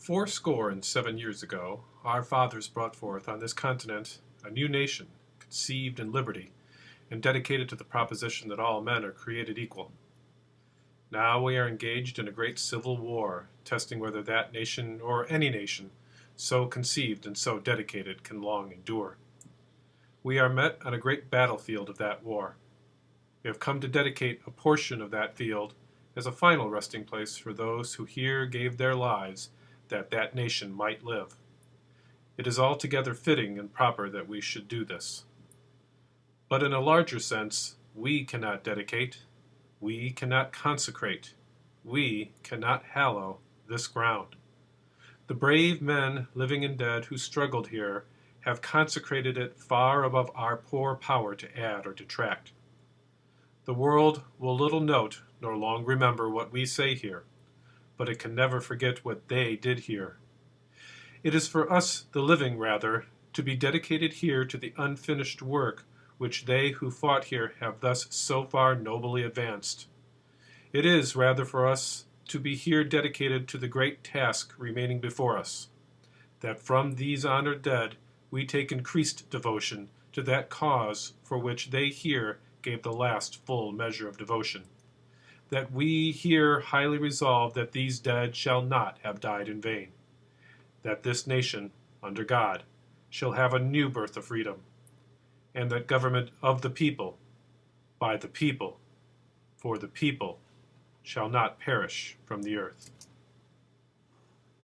Fourscore and 7 years ago, our fathers brought forth on this continent a new nation, conceived in liberty, and dedicated to the proposition that all men are created equal. Now we are engaged in a great civil war, testing whether that nation, or any nation, so conceived and so dedicated, can long endure. We are met on a great battlefield of that war. We have come to dedicate a portion of that field as a final resting place for those who here gave their lives that that nation might live. It is altogether fitting and proper that we should do this. But in a larger sense, we cannot dedicate, we cannot consecrate, we cannot hallow this ground. The brave men, living and dead, who struggled here have consecrated it far above our poor power to add or detract. The world will little note nor long remember what we say here, but it can never forget what they did here. It is for us, the living, rather, to be dedicated here to the unfinished work which they who fought here have thus so far nobly advanced. It is, rather, for us to be here dedicated to the great task remaining before us, that from these honored dead we take increased devotion to that cause for which they here gave the last full measure of devotion, that we here highly resolve that these dead shall not have died in vain, that this nation, under God, shall have a new birth of freedom, and that government of the people, by the people, for the people, shall not perish from the earth.